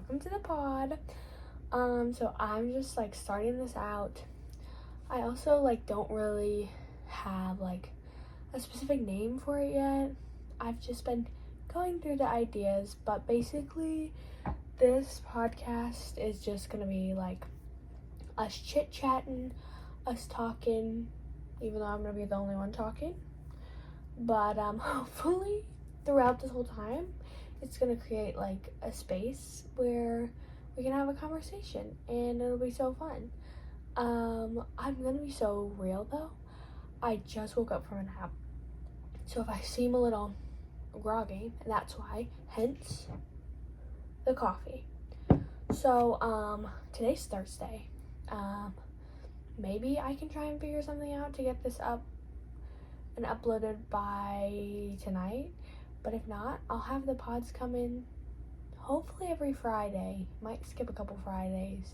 welcome to the pod. So I'm just like starting this out. I also like don't really have like a specific name for it yet. I've just been going through the ideas, but basically this podcast is just gonna be like us chit-chatting, us talking, even though I'm gonna be the only one talking. But hopefully throughout this whole time it's gonna create like a space where we can have a conversation and it'll be so fun. I'm gonna be so real though. I just woke up from a nap, so if I seem a little groggy, that's why, hence the coffee. So today's Thursday. Maybe I can try and figure something out to get this up and uploaded by tonight, but if not, I'll have the pods come in hopefully every Friday. Might skip a couple Fridays,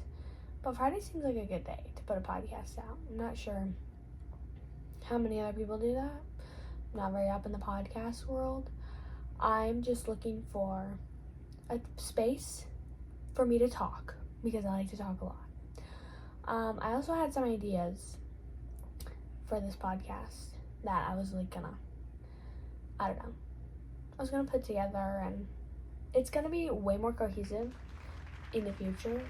but Friday seems like a good day to put a podcast out. I'm not sure how many other people do that. I'm not very up in the podcast world. I'm just looking for a space for me to talk because I like to talk a lot. I also had some ideas for this podcast that I was like I was gonna put together, and it's gonna be way more cohesive in the future.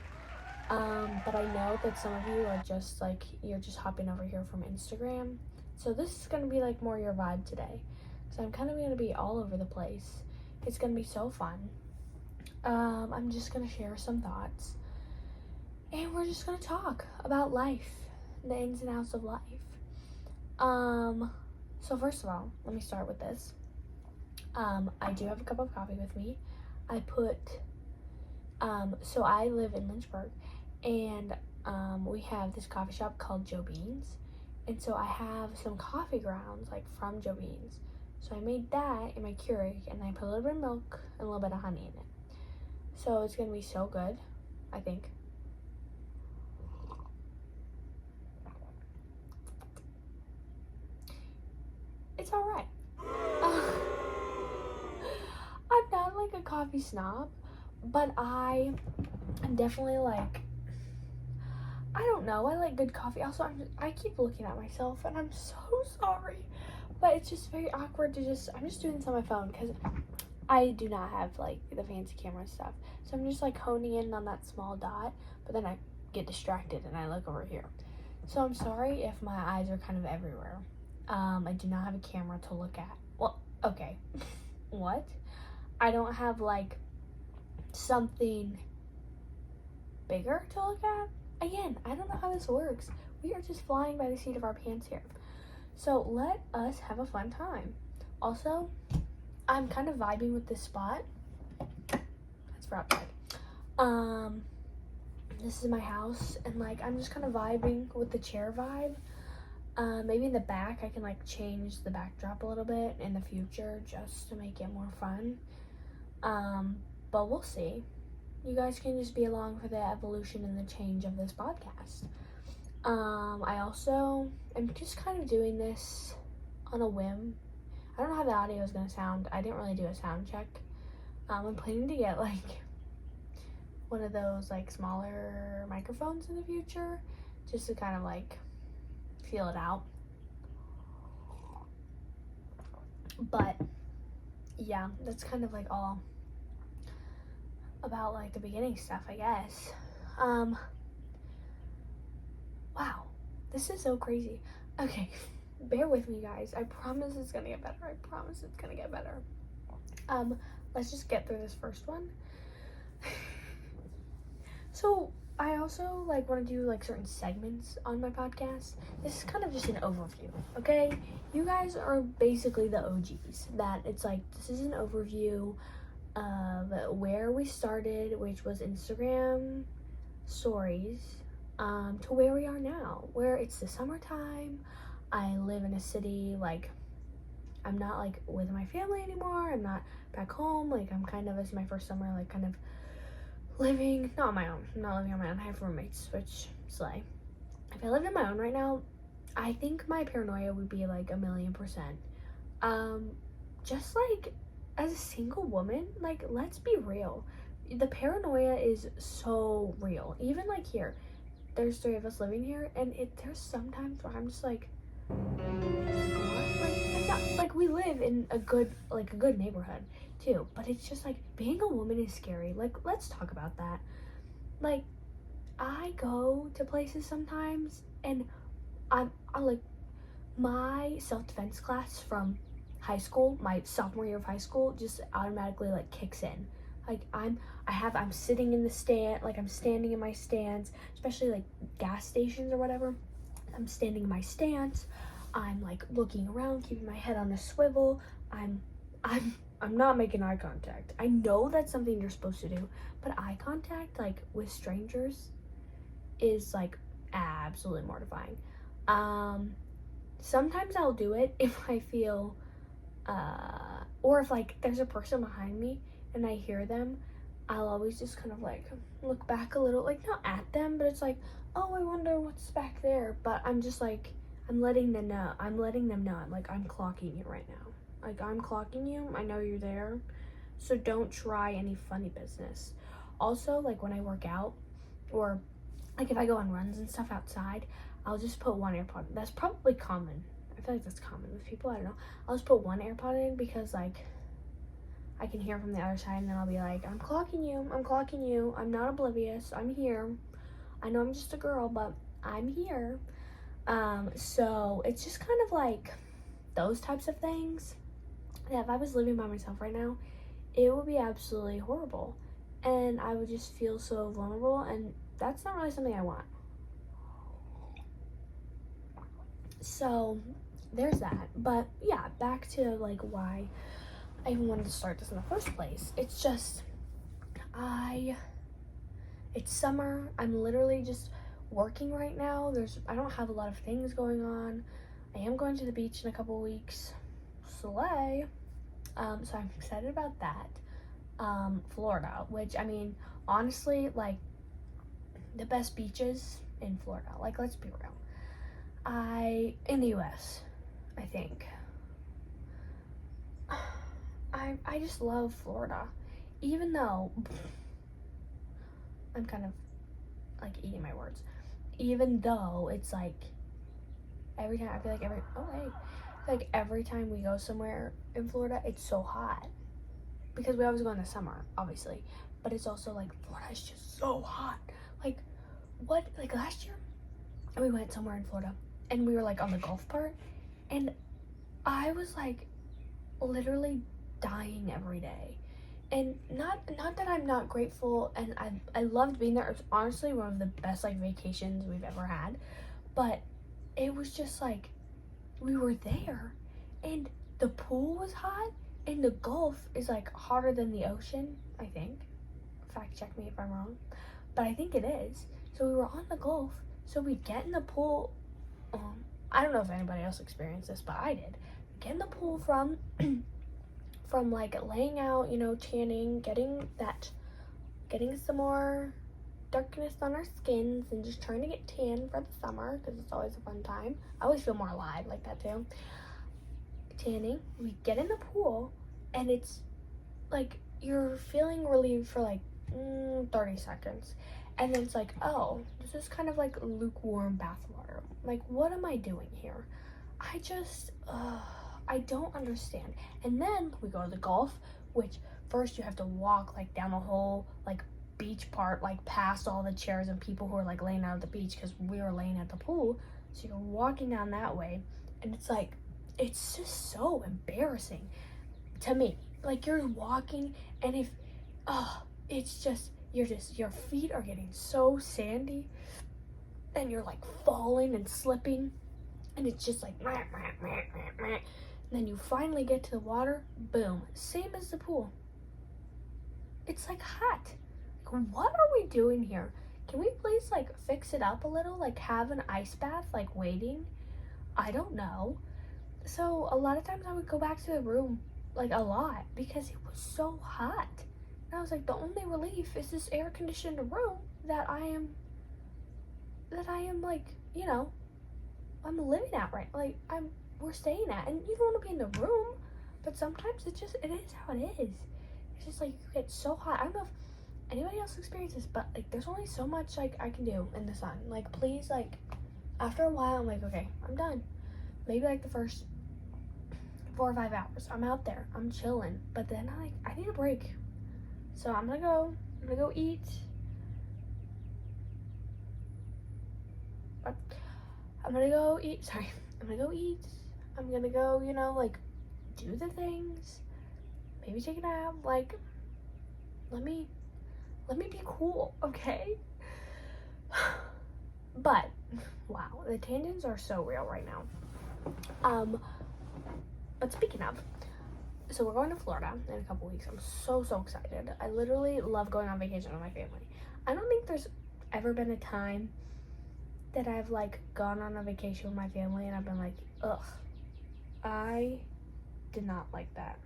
But I know that some of you are just like, you're just hopping over here from Instagram. So this is gonna be like more your vibe today. So I'm kind of gonna be all over the place. It's gonna be so fun. I'm just gonna share some thoughts. And we're just gonna talk about life, the ins and outs of life. So first of all, let me start with this. I do have a cup of coffee with me. I put, so I live in Lynchburg, and we have this coffee shop called Joe Beans, and so I have some coffee grounds like from Joe Beans. So I made that in my Keurig, and I put a little bit of milk and a little bit of honey in it. So it's gonna be so good, I think. It's all right. I'm not like a coffee snob, but I'm definitely like, I don't know, I like good coffee. Also, I keep looking at myself, and I'm so sorry, but it's just very awkward to I'm just doing this on my phone because I do not have like the fancy camera stuff. So I'm just like honing in on that small dot, but then I get distracted and I look over here. So I'm sorry if my eyes are kind of everywhere. I do not have a camera to look at. Well, okay. What? I don't have like something bigger to look at? Again, I don't know how this works. We are just flying by the seat of our pants here. So let us have a fun time. Also, I'm kind of vibing with this spot. That's for outside. This is my house, and like I'm just kind of vibing with the chair vibe. Maybe in the back I can like change the backdrop a little bit in the future just to make it more fun. But we'll see. You guys can just be along for the evolution and the change of this podcast. I also am just kind of doing this on a whim. I don't know how the audio is gonna sound. I didn't really do a sound check. I'm planning to get like one of those like smaller microphones in the future just to kind of like feel it out. But yeah, that's kind of like all about like the beginning stuff, I guess. Wow, this is so crazy. Okay, bear with me, guys. I promise it's gonna get better. I promise it's gonna get better. Let's just get through this first one. So I also like want to do like certain segments on my podcast. This is kind of just an overview, okay? You guys are basically the OGs. That it's like, this is an overview of where we started, which was Instagram stories, to where we are now, where it's the summertime. I live in a city, like I'm not like with my family anymore. I'm not back home. Like I'm kind of, it's my first summer, like kind of living, not on my own. I'm not living on my own. I have roommates, which slay. If I lived on my own right now, I think my paranoia would be like 1,000,000%. Just like as a single woman, like let's be real. the paranoia is so real. Even like here, there's 3 of us living here, and there's sometimes where I'm just like, what? Like, it's not, like, we live in a good neighborhood too, but it's just like being a woman is scary. Like, let's talk about that. Like, I go to places sometimes, and I'm like, my self-defense class from high school, my sophomore year of high school, just automatically like kicks in. Like, I'm sitting in the stand, like I'm standing in my stands, especially like gas stations or whatever. I'm standing in my stance. I'm like looking around, keeping my head on a swivel. I'm not making eye contact. I know that's something you're supposed to do, but eye contact like with strangers is like absolutely mortifying. Sometimes I'll do it if I feel or if like there's a person behind me and I hear them, I'll always just kind of like look back a little, like not at them, but it's like, oh, I wonder what's back there. But I'm just like, I'm letting them know. I'm like, I'm clocking you right now. Like, I'm clocking you. I know you're there. So don't try any funny business. Also, like when I work out or like if I go on runs and stuff outside, I'll just put one AirPod. That's probably common. I feel like that's common with people. I don't know. I'll just put one AirPod in because like I can hear from the other side, and then I'll be like, I'm clocking you. I'm not oblivious. I'm here. I know I'm just a girl, but I'm here. So it's just kind of like those types of things that if I was living by myself right now, it would be absolutely horrible. And I would just feel so vulnerable, and that's not really something I want. So there's that. But yeah, back to like why I even wanted to start this in the first place. It's just, it's summer. I'm literally just working right now. I don't have a lot of things going on. I am going to the beach in a couple weeks. Slay. So I'm excited about that. Florida, which, I mean, honestly, like, the best beaches in Florida. Like, let's be real. In the US, I think. I just love Florida. Even though, I'm kind of, like, eating my words. Even though it's, like, every time, I feel like every time we go somewhere in Florida, it's so hot. Because we always go in the summer, obviously. But it's also, like, Florida is just so hot. Like, like, last year, we went somewhere in Florida, and we were, like, on the golf part, and I was, like, literally dying every day. And not that I'm not grateful, and I loved being there. It was honestly one of the best, like, vacations we've ever had. But it was just, like, we were there, and the pool was hot, and the Gulf is, like, hotter than the ocean, I think. Fact check me if I'm wrong. But I think it is. So we were on the Gulf, so we'd get in the pool. I don't know if anybody else experienced this, but I did. Get in the pool from like laying out, you know, tanning, getting some more darkness on our skins and just trying to get tan for the summer because it's always a fun time. I always feel more alive like that too. Tanning, we get in the pool, and it's like you're feeling relieved for like 30 seconds, and then it's like, oh, this is kind of like lukewarm bath water. Like, what am I doing here? I don't understand. And then we go to the Gulf, which first you have to walk like down the whole like beach part, like past all the chairs and people who are like laying out at the beach because we were laying at the pool. So you're walking down that way, and it's like, it's just so embarrassing to me. Like, you're walking, and it's just, your feet are getting so sandy, and you're like falling and slipping, and it's just like, and then you finally get to the water, boom, same as the pool. It's like hot. Like, what are we doing here? Can we please like fix it up a little? Like, have an ice bath, like waiting? I don't know. So a lot of times I would go back to the room, like a lot, because it was so hot. And I was like, the only relief is this air conditioned room that I am like, you know, I'm living at, right? Like, we're staying at, and you don't want to be in the room, but sometimes it is how it is. It's just like, you get so hot. I don't know anybody else experiences, but like there's only so much like I can do in the sun. Like please, like after a while I'm like, okay, I'm done. Maybe like the first 4 or 5 hours I'm out there, I'm chilling, but then I need a break. So I'm gonna go eat. I'm gonna go eat. Sorry, I'm gonna go eat. I'm gonna go, you know, like do the things. Maybe take a nap. Like, let me be cool, okay? But wow, the tangents are so real right now. But speaking of, so we're going to Florida in a couple weeks. I'm so excited. I literally love going on vacation with my family. I don't think there's ever been a time that I've like gone on a vacation with my family and I've been like, ugh, I did not like that.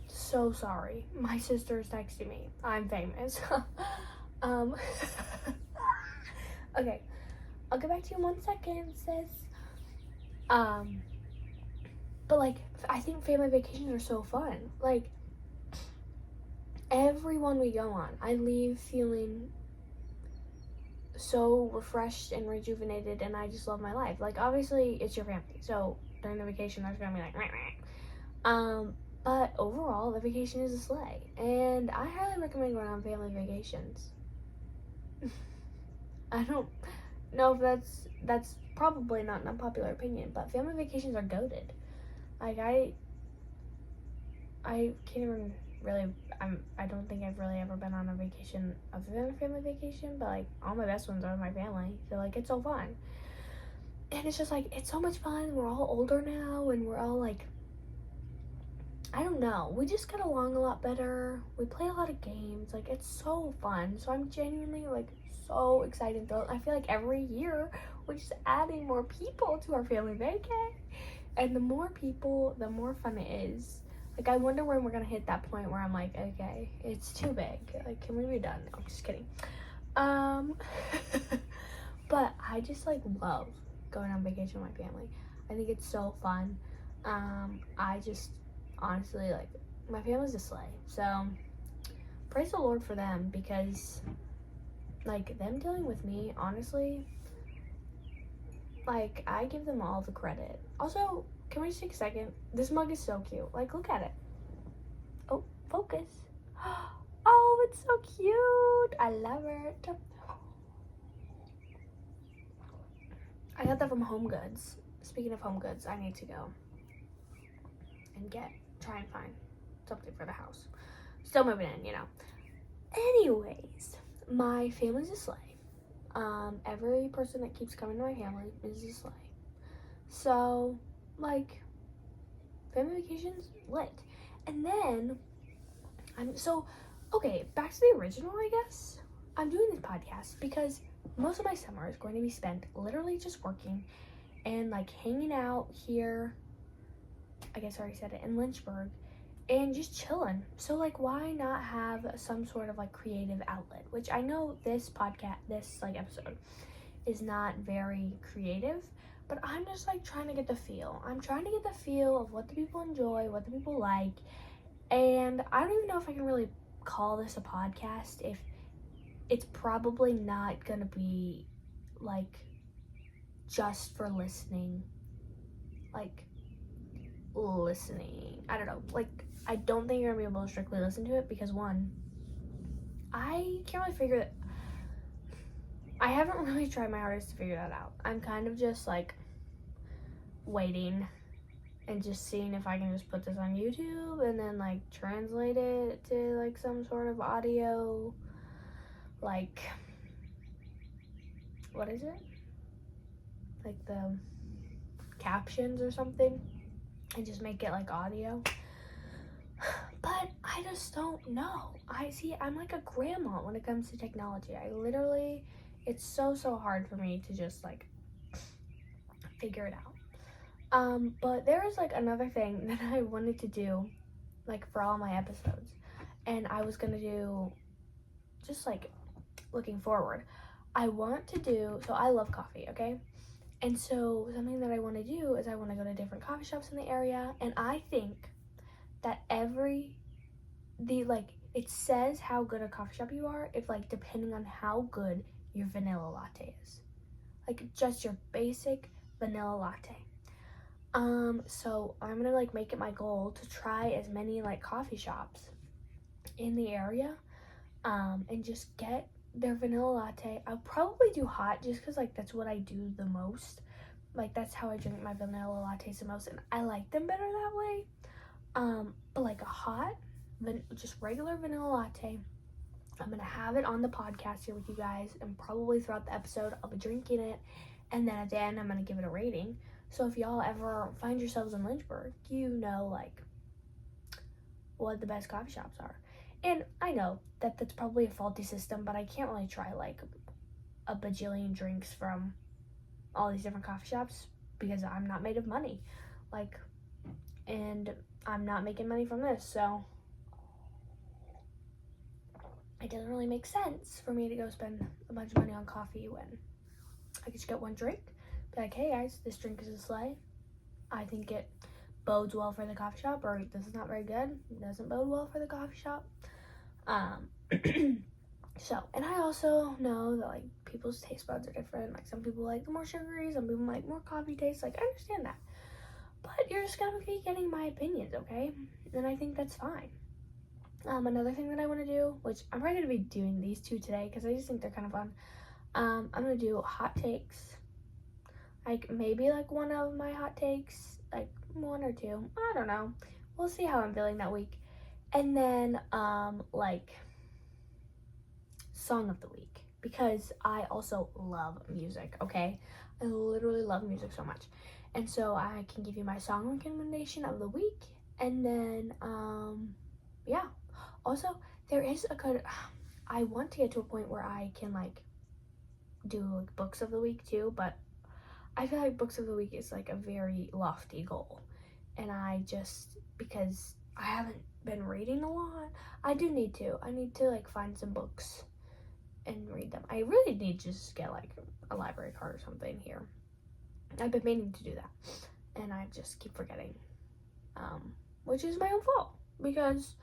So sorry. My sister's texting me. I'm famous. Okay. I'll get back to you in 1 second, sis. But like, I think family vacations are so fun. Like, every one we go on, I leave feeling so refreshed and rejuvenated, and I just love my life. Like, obviously, it's your family, so during the vacation, there's gonna be like, meh, meh. But overall, the vacation is a sleigh, and I highly recommend going on family vacations. I don't know if that's probably not an unpopular opinion, but family vacations are goated. Like I can't even really. I don't think I've really ever been on a vacation other than a family vacation, but like all my best ones are with my family. So like it's so fun, and it's just like it's so much fun. We're all older now, and we're all like, I don't know. We just get along a lot better. We play a lot of games. Like it's so fun. So I'm genuinely like so excited and thrilled. I feel like every year we're just adding more people to our family vacay, and the more people, the more fun it is. Like I wonder when we're gonna hit that point where I'm like, okay, it's too big. Like, can we be done? No, I'm just kidding. But I just like love going on vacation with my family. I think it's so fun. I just honestly like my family's a sleigh. So praise the Lord for them, because like them dealing with me, honestly, like I give them all the credit. Also, can we just take a second? This mug is so cute. Like, look at it. Oh, focus. Oh, it's so cute. I love it. I got that from Home Goods. Speaking of Home Goods, I need to go and try and find something for the house. Still moving in, you know. Anyways, my family's a sleigh. Every person that keeps coming to my family is a sleigh. So, like, family vacations, lit. And then, okay, back to the original, I guess. I'm doing this podcast because most of my summer is going to be spent literally just working and, like, hanging out here, I guess I already said it, in Lynchburg, and just chilling. So, like, why not have some sort of, like, creative outlet? Which I know this episode is not very creative, but I'm just like trying to get the feel. I'm trying to get the feel of what the people enjoy, what the people like, and I don't even know if I can really call this a podcast. If it's probably not gonna be like just for listening, like listening. I don't know. Like I don't think you're gonna be able to strictly listen to it because one, I can't really figure it. I haven't really tried my hardest to figure that out. I'm kind of just like waiting and just seeing if I can just put this on YouTube and then like translate it to like some sort of audio, like, what is it? Like the captions or something, and just make it like audio. But I just don't know. I'm like a grandma when it comes to technology. It's so hard for me to just like figure it out. But there is like another thing that I wanted to do, like for all my episodes, and I was gonna do, just like looking forward, I want to do, so I love coffee, okay? And so something that I want to do is I want to go to different coffee shops in the area, and I think that it says how good a coffee shop you are if like depending on how good your vanilla latte is. Like just your basic vanilla latte. So I'm gonna like make it my goal to try as many like coffee shops in the area, and just get their vanilla latte. I'll probably do hot just because like that's what I do the most. Like that's how I drink my vanilla lattes the most, and I like them better that way. But like a hot, just regular vanilla latte. I'm gonna have it on the podcast here with you guys, and probably throughout the episode I'll be drinking it, and then at the end I'm gonna give it a rating. So if y'all ever find yourselves in Lynchburg, you know like what the best coffee shops are. And I know that that's probably a faulty system, but I can't really try like a bajillion drinks from all these different coffee shops because I'm not made of money. Like, and I'm not making money from this, so it doesn't really make sense for me to go spend a bunch of money on coffee when I could just get one drink. Be like, hey guys, this drink is a slay. I think it bodes well for the coffee shop, or this is not very good. It doesn't bode well for the coffee shop. So, and I also know that like people's taste buds are different. Like some people like the more sugary, some people like more coffee taste. Like I understand that, but you're just gonna be getting my opinions, okay? And I think that's fine. Another thing that I want to do, which I'm probably gonna be doing these two today because I just think they're kind of fun. I'm gonna do hot takes. Like maybe like one of my hot takes, like one or two. I don't know. We'll see how I'm feeling that week. And then like song of the week, because I also love music, okay? I literally love music so much. And so I can give you my song recommendation of the week, and then yeah. Also, there is a good I want to get to a point where I can like do like books of the week too, but I feel like books of the week is like a very lofty goal. And I just, because I haven't been reading a lot, I need to like find some books and read them. I really need to just get like a library card or something here. I've been meaning to do that, and I just keep forgetting, which is my own fault because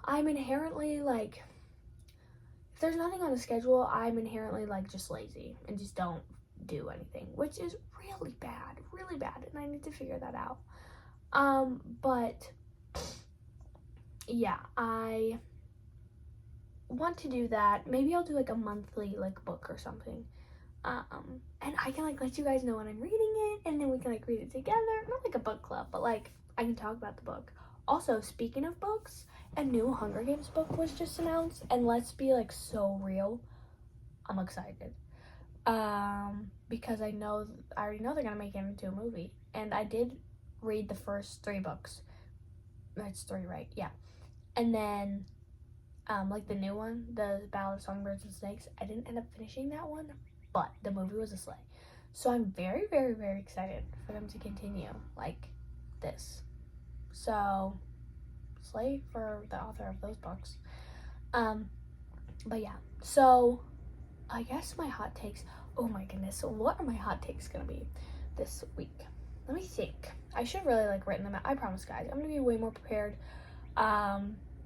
I'm inherently like, if there's nothing on the schedule, I'm inherently like just lazy and just don't do anything, which is really bad, and I need to figure that out. But yeah, I want to do that. Maybe I'll do like a monthly like book or something. And I can like let you guys know when I'm reading it, and then we can like read it together. Not like a book club, but like I can talk about the book. Also, speaking of books, a new Hunger Games book was just announced, and let's be like so real, I'm excited. Because I already know they're gonna make it into a movie, and I did read the first 3 books. That's 3, right? Yeah. And then like the new one, the Ballad of Songbirds and Snakes, I didn't end up finishing that one, but the movie was a slay. So I'm very excited for them to continue like this. So slay for the author of those books. But yeah, so I guess my hot takes, oh my goodness, so what are my hot takes gonna be this week? Let me think. I should really like written them out. I promise guys, I'm gonna be way more prepared.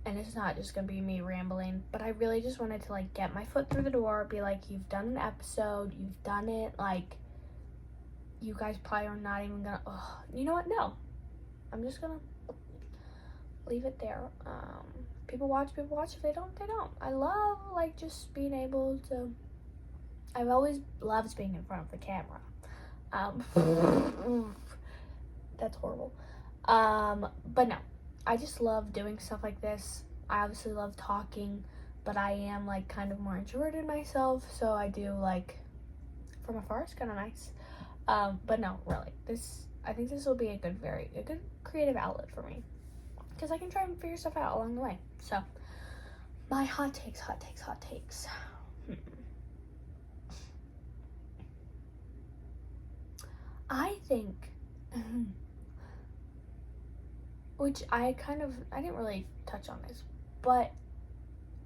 And it's not just gonna be me rambling, but I really just wanted to like get my foot through the door, be like, you've done an episode, you've done it, like you guys probably are not even gonna, you know what, no, I'm just gonna leave it there. People watch, if they don't, they don't. I love like just being able to, I've always loved being in front of the camera. That's horrible. But no, I just love doing stuff like this. I obviously love talking, but I am like kind of more introverted myself, so I do like from afar. It's kind of nice. But no, really, I think this will be a good creative outlet for me, because I can try and figure stuff out along the way. So my hot takes. I think, which I didn't really touch on this, but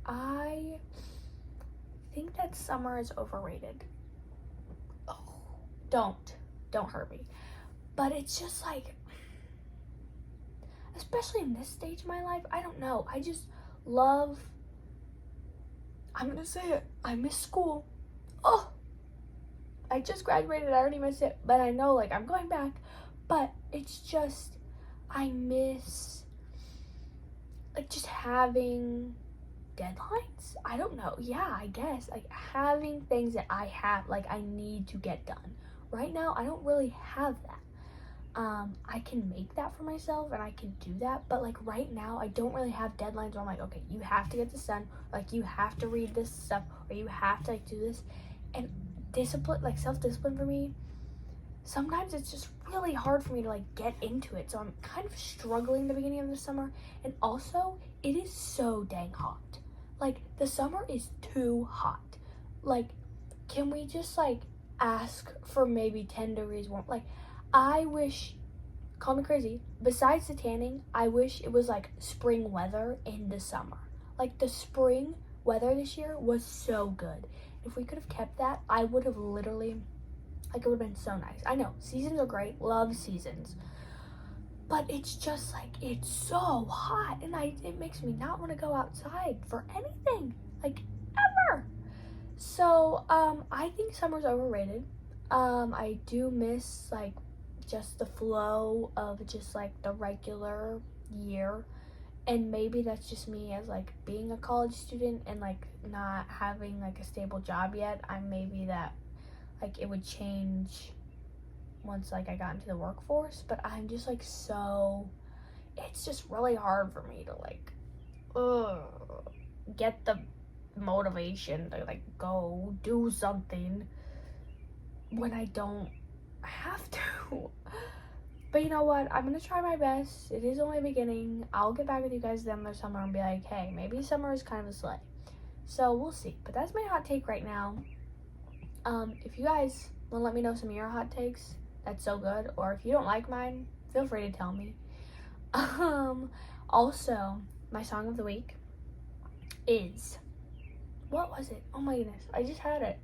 I think that summer is overrated. Oh, don't hurt me. But it's just like, especially in this stage of my life, I don't know. I just love, I'm gonna say it, I miss school. Oh, I just graduated, I already miss it, but I know like I'm going back. But it's just, I miss like just having deadlines. I don't know. Yeah, I guess like having things that I have, like I need to get done. Right now, I don't really have that. I can make that for myself and I can do that, but like right now I don't really have deadlines where I'm like, okay, you have to get this done, like you have to read this stuff, or you have to like do this. And discipline, like self-discipline for me, sometimes it's just really hard for me to like get into it. So I'm kind of struggling the beginning of the summer. And also it is so dang hot. Like the summer is too hot. Like, can we just like ask for maybe 10 degrees warm? Like, I wish, call me crazy, besides the tanning, I wish it was like spring weather in the summer. Like the spring weather this year was so good. If we could have kept that, I would have literally, like, it would have been so nice. I know, seasons are great, love seasons. But it's just like, it's so hot and it makes me not want to go outside for anything, like ever. So, I think summer's overrated. I do miss like just the flow of just like the regular year, and maybe that's just me as like being a college student and like not having like a stable job yet. I'm maybe that like it would change once like I got into the workforce, but I'm just like so, it's just really hard for me to like get the motivation to like go do something when I don't have to. But you know what? I'm gonna try my best. It is only beginning. I'll get back with you guys then this summer and be like, hey, maybe summer is kind of a slay. So we'll see. But that's my hot take right now. If you guys want to let me know some of your hot takes, that's so good. Or if you don't like mine, feel free to tell me. Also, my song of the week is, what was it? Oh my goodness, I just had it.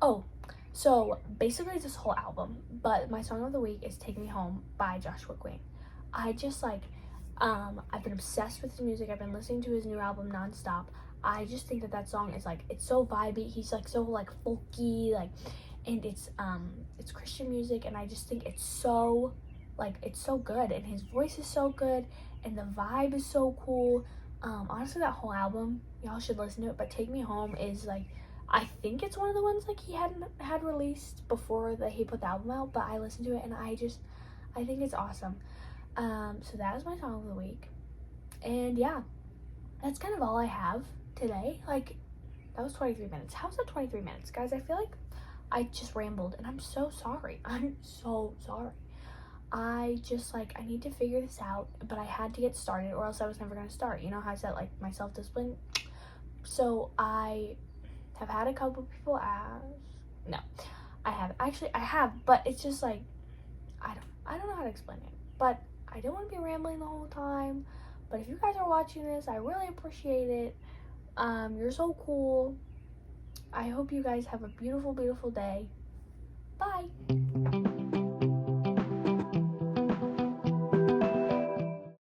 Oh, so basically it's this whole album, but my song of the week is Take Me Home by Joshua Queen. I just like, I've been obsessed with his music. I've been listening to his new album nonstop. I just think that song is like, it's so vibey. He's like so like folky, like, and it's Christian music, and I just think it's so like, it's so good, and his voice is so good, and the vibe is so cool. Honestly, that whole album, y'all should listen to it, but Take Me Home is like, I think it's one of the ones like he had released before that he put the album out, but I listened to it and I think it's awesome. So that is my song of the week. And yeah, that's kind of all I have today. Like, that was 23 minutes. How's that 23 minutes? Guys, I feel like I just rambled and I'm so sorry. I'm so sorry. I just like, I need to figure this out, but I had to get started or else I was never going to start. You know how I said like my self-discipline? So I have had a couple people ask. No, I have, but it's just like, I don't know how to explain it, but I don't want to be rambling the whole time. But if you guys are watching this, I really appreciate it. You're so cool. I hope you guys have a beautiful, beautiful day. Bye.